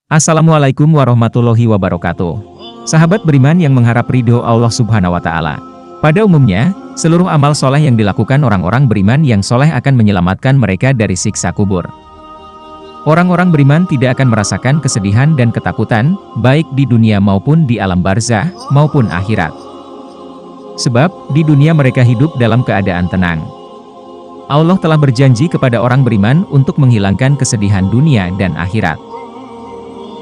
Assalamualaikum warahmatullahi wabarakatuh. Sahabat beriman yang mengharap ridho Allah Subhanahu wa Ta'ala. Pada umumnya, seluruh amal soleh yang dilakukan orang-orang beriman yang soleh akan menyelamatkan mereka dari siksa kubur. Orang-orang beriman tidak akan merasakan kesedihan dan ketakutan, baik di dunia maupun di alam barzah, maupun akhirat. Sebab, di dunia mereka hidup dalam keadaan tenang. Allah telah berjanji kepada orang beriman untuk menghilangkan kesedihan dunia dan akhirat.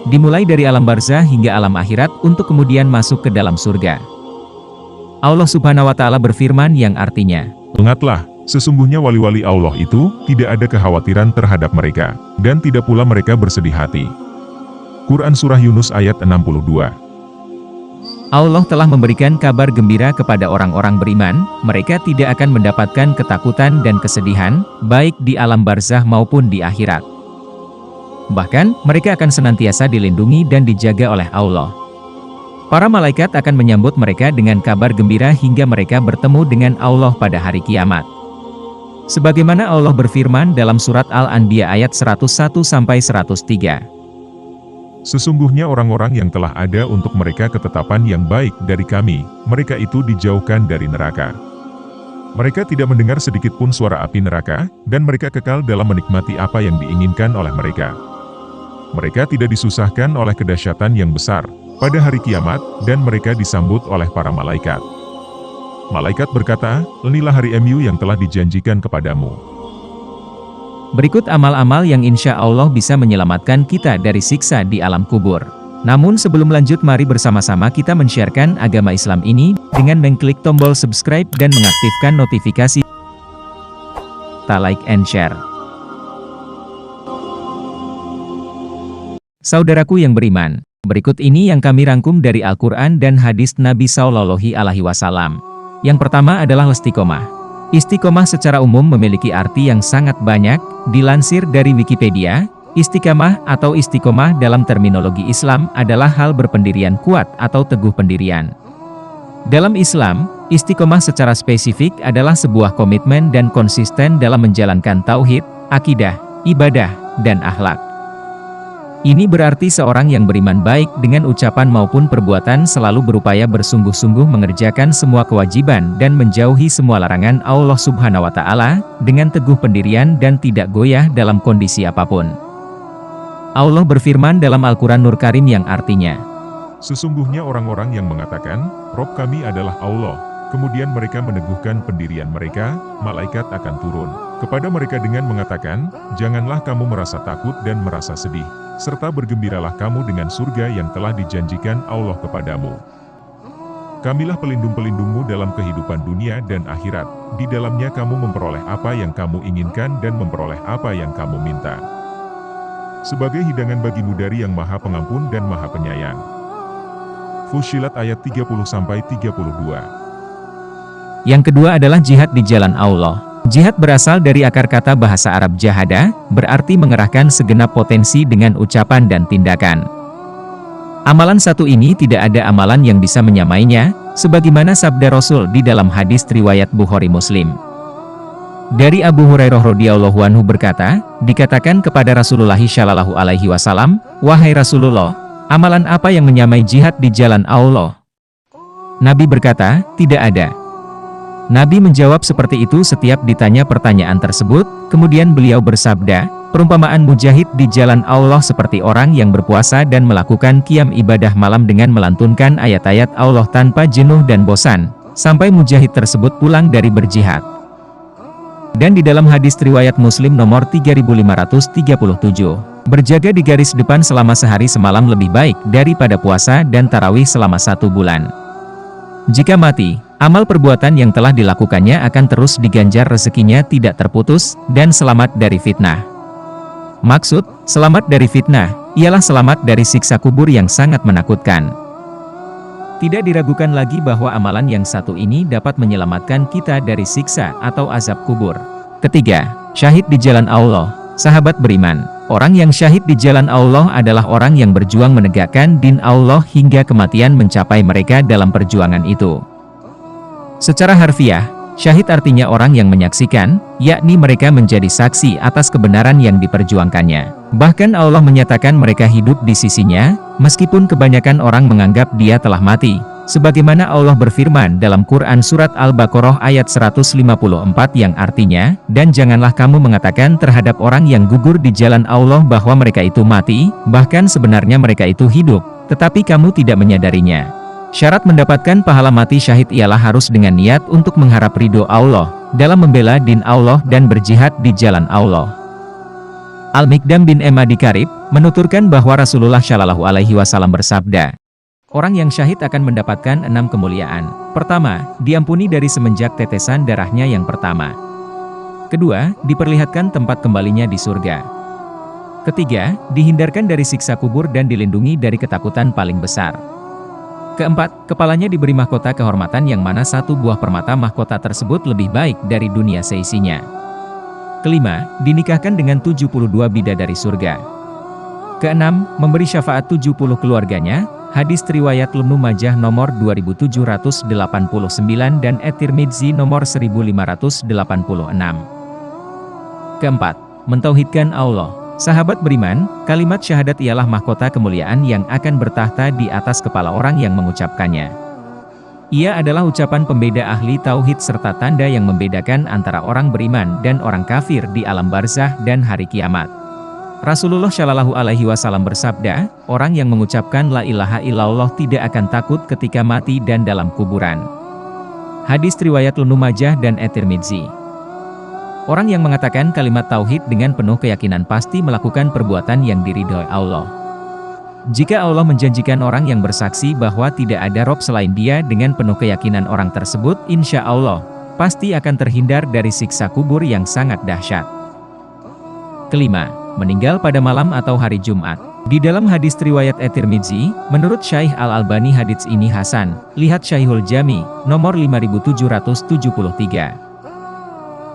Dimulai dari alam barzah hingga alam akhirat untuk kemudian masuk ke dalam surga. Allah Subhanahu wa Ta'ala berfirman yang artinya, "Ingatlah, sesungguhnya wali-wali Allah itu tidak ada kekhawatiran terhadap mereka, dan tidak pula mereka bersedih hati." Quran Surah Yunus ayat 62. Allah telah memberikan kabar gembira kepada orang-orang beriman, mereka tidak akan mendapatkan ketakutan dan kesedihan, baik di alam barzah maupun di akhirat. Bahkan, mereka akan senantiasa dilindungi dan dijaga oleh Allah. Para malaikat akan menyambut mereka dengan kabar gembira hingga mereka bertemu dengan Allah pada hari kiamat. Sebagaimana Allah berfirman dalam surat Al-Anbiya ayat 101-103. Sesungguhnya orang-orang yang telah ada untuk mereka ketetapan yang baik dari kami, mereka itu dijauhkan dari neraka. Mereka tidak mendengar sedikitpun suara api neraka, dan mereka kekal dalam menikmati apa yang diinginkan oleh mereka. Mereka tidak disusahkan oleh kedahsyatan yang besar pada hari kiamat, dan mereka disambut oleh para malaikat. Malaikat berkata, "Inilah hari MU yang telah dijanjikan kepadamu." Berikut amal-amal yang insya Allah bisa menyelamatkan kita dari siksa di alam kubur. Namun sebelum lanjut, mari bersama-sama kita men-sharekan agama Islam ini dengan mengklik tombol subscribe dan mengaktifkan notifikasi. Like and share. Saudaraku yang beriman, berikut ini yang kami rangkum dari Al-Quran dan hadis Nabi Shallallahu Alaihi Wasallam. Yang pertama adalah istiqomah. Istiqomah secara umum memiliki arti yang sangat banyak. Dilansir dari Wikipedia, istiqamah atau istiqomah dalam terminologi Islam adalah hal berpendirian kuat atau teguh pendirian. Dalam Islam, istiqomah secara spesifik adalah sebuah komitmen dan konsisten dalam menjalankan tauhid, akidah, ibadah, dan akhlak. Ini berarti seorang yang beriman baik dengan ucapan maupun perbuatan selalu berupaya bersungguh-sungguh mengerjakan semua kewajiban dan menjauhi semua larangan Allah Subhanahu wa Ta'ala dengan teguh pendirian dan tidak goyah dalam kondisi apapun. Allah berfirman dalam Al-Quran Nur Karim yang artinya, "Sesungguhnya orang-orang yang mengatakan, Rob kami adalah Allah, kemudian mereka meneguhkan pendirian mereka, malaikat akan turun kepada mereka dengan mengatakan, janganlah kamu merasa takut dan merasa sedih, serta bergembiralah kamu dengan surga yang telah dijanjikan Allah kepadamu. Kamilah pelindung-pelindungmu dalam kehidupan dunia dan akhirat, di dalamnya kamu memperoleh apa yang kamu inginkan dan memperoleh apa yang kamu minta. Sebagai hidangan bagimu dari yang Maha Pengampun dan Maha Penyayang." Fussilat ayat 30-32. Yang kedua adalah jihad di jalan Allah. Jihad berasal dari akar kata bahasa Arab jahada, berarti mengerahkan segenap potensi dengan ucapan dan tindakan. Amalan satu ini tidak ada amalan yang bisa menyamainya, sebagaimana sabda Rasul di dalam hadis riwayat Bukhari Muslim. Dari Abu Hurairah radhiyallahu anhu berkata, dikatakan kepada Rasulullah Shallallahu Alaihi Wasallam, "Wahai Rasulullah, amalan apa yang menyamai jihad di jalan Allah?" Nabi berkata, "Tidak ada." Nabi menjawab seperti itu setiap ditanya pertanyaan tersebut, kemudian beliau bersabda, "Perumpamaan mujahid di jalan Allah seperti orang yang berpuasa dan melakukan qiyam ibadah malam dengan melantunkan ayat-ayat Allah tanpa jenuh dan bosan, sampai mujahid tersebut pulang dari berjihad." Dan di dalam hadis riwayat Muslim nomor 3537, berjaga di garis depan selama sehari semalam lebih baik daripada puasa dan tarawih selama 1 bulan. Jika mati, amal perbuatan yang telah dilakukannya akan terus diganjar rezekinya tidak terputus, dan selamat dari fitnah. Maksud, selamat dari fitnah, ialah selamat dari siksa kubur yang sangat menakutkan. Tidak diragukan lagi bahwa amalan yang satu ini dapat menyelamatkan kita dari siksa atau azab kubur. Ketiga, syahid di jalan Allah. Sahabat beriman, orang yang syahid di jalan Allah adalah orang yang berjuang menegakkan din Allah hingga kematian mencapai mereka dalam perjuangan itu. Secara harfiah, Syahid artinya orang yang menyaksikan, yakni mereka menjadi saksi atas kebenaran yang diperjuangkannya. Bahkan Allah menyatakan mereka hidup di sisinya, meskipun kebanyakan orang menganggap dia telah mati. Sebagaimana Allah berfirman dalam Quran Surat Al-Baqarah ayat 154 yang artinya, dan janganlah kamu mengatakan terhadap orang yang gugur di jalan Allah bahwa mereka itu mati, bahkan sebenarnya mereka itu hidup, tetapi kamu tidak menyadarinya. Syarat mendapatkan pahala mati syahid ialah harus dengan niat untuk mengharap ridho Allah, dalam membela din Allah dan berjihad di jalan Allah. Al-Mikdam bin Ma'di Karib menuturkan bahwa Rasulullah Shallallahu Alaihi Wasallam bersabda, orang yang syahid akan mendapatkan 6 kemuliaan. Pertama, diampuni dari semenjak tetesan darahnya yang pertama. Kedua, diperlihatkan tempat kembalinya di surga. Ketiga, dihindarkan dari siksa kubur dan dilindungi dari ketakutan paling besar. Keempat, kepalanya diberi mahkota kehormatan yang mana satu buah permata mahkota tersebut lebih baik dari dunia seisinya. Kelima, dinikahkan dengan 72 bidadari surga. Keenam, memberi syafaat 70 keluarganya. Hadis riwayat Ibnu Majah nomor 2789 dan At-Tirmidzi nomor 1586. Keempat, mentauhidkan Allah. Sahabat beriman, kalimat syahadat ialah mahkota kemuliaan yang akan bertahta di atas kepala orang yang mengucapkannya. Ia adalah ucapan pembeda ahli tauhid serta tanda yang membedakan antara orang beriman dan orang kafir di alam barzah dan hari kiamat. Rasulullah Shallallahu Alaihi Wasallam bersabda, orang yang mengucapkan la ilaha illallah tidak akan takut ketika mati dan dalam kuburan. Hadis riwayat Ibnu Majah dan At-Tirmidzi. Orang yang mengatakan kalimat tauhid dengan penuh keyakinan pasti melakukan perbuatan yang diridhoi Allah. Jika Allah menjanjikan orang yang bersaksi bahwa tidak ada Rob selain Dia dengan penuh keyakinan orang tersebut, insya Allah pasti akan terhindar dari siksa kubur yang sangat dahsyat. Kelima, meninggal pada malam atau hari Jumat. Di dalam hadis riwayat At-Tirmidzi, menurut Syaikh Al-Albani hadits ini hasan, lihat Syaihul Jami, nomor 5773.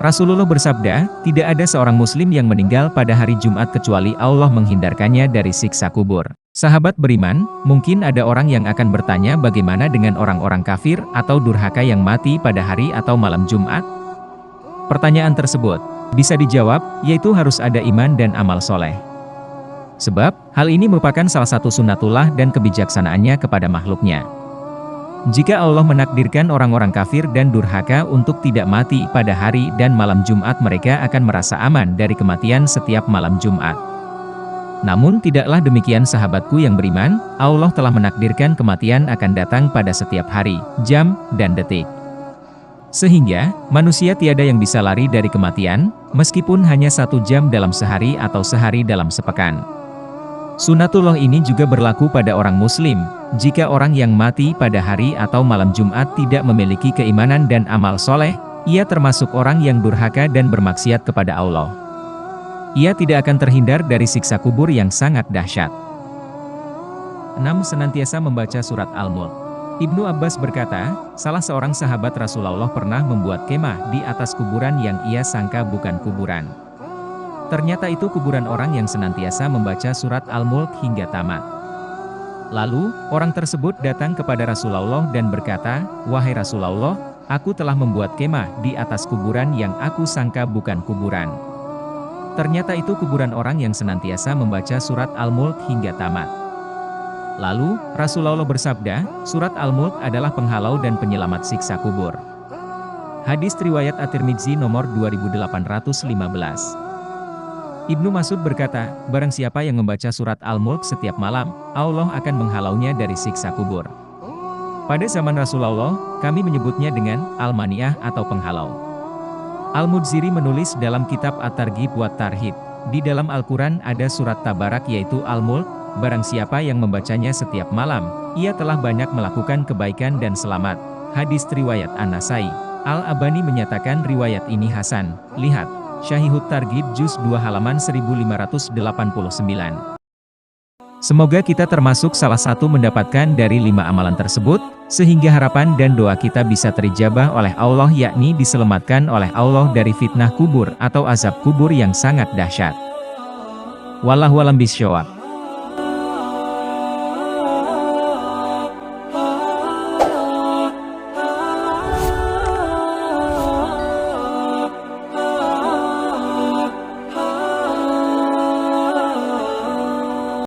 Rasulullah bersabda, tidak ada seorang muslim yang meninggal pada hari Jumat kecuali Allah menghindarkannya dari siksa kubur. Sahabat beriman, mungkin ada orang yang akan bertanya bagaimana dengan orang-orang kafir atau durhaka yang mati pada hari atau malam Jumat? Pertanyaan tersebut bisa dijawab, yaitu harus ada iman dan amal soleh. Sebab, hal ini merupakan salah satu sunnatullah dan kebijaksanaannya kepada makhluknya. Jika Allah menakdirkan orang-orang kafir dan durhaka untuk tidak mati pada hari dan malam Jumat, mereka akan merasa aman dari kematian setiap malam Jumat. Namun tidaklah demikian sahabatku yang beriman, Allah telah menakdirkan kematian akan datang pada setiap hari, jam, dan detik. Sehingga, manusia tiada yang bisa lari dari kematian, meskipun hanya 1 jam dalam sehari atau sehari dalam sepekan. Sunnatullah ini juga berlaku pada orang muslim. Jika orang yang mati pada hari atau malam Jumat tidak memiliki keimanan dan amal soleh, ia termasuk orang yang durhaka dan bermaksiat kepada Allah. Ia tidak akan terhindar dari siksa kubur yang sangat dahsyat. 6. Senantiasa membaca surat Al-Mulk. Ibnu Abbas berkata, salah seorang sahabat Rasulullah pernah membuat kemah di atas kuburan yang ia sangka bukan kuburan. Ternyata itu kuburan orang yang senantiasa membaca surat Al-Mulk hingga tamat. Lalu, orang tersebut datang kepada Rasulullah dan berkata, wahai Rasulullah, aku telah membuat kemah di atas kuburan yang aku sangka bukan kuburan. Ternyata itu kuburan orang yang senantiasa membaca surat Al-Mulk hingga tamat. Lalu, Rasulullah bersabda, surat Al-Mulk adalah penghalau dan penyelamat siksa kubur. Hadis riwayat At-Tirmidzi nomor 2815. Ibnu Mas'ud berkata, barang siapa yang membaca surat Al-Mulk setiap malam, Allah akan menghalaunya dari siksa kubur. Pada zaman Rasulullah, kami menyebutnya dengan Al-Mani'ah atau penghalau. Al-Mudziri menulis dalam kitab At-Targhib wa Tarhib, di dalam Al-Quran ada surat Tabarak yaitu Al-Mulk, barang siapa yang membacanya setiap malam, ia telah banyak melakukan kebaikan dan selamat. Hadis riwayat An-Nasai. Al-Albani menyatakan riwayat ini hasan. Lihat Syahihut Targhib Juz 2 halaman 1589. Semoga kita termasuk salah satu mendapatkan dari 5 amalan tersebut, sehingga harapan dan doa kita bisa terijabah oleh Allah, yakni diselamatkan oleh Allah dari fitnah kubur atau azab kubur yang sangat dahsyat. Wallahu a'lam bishawab.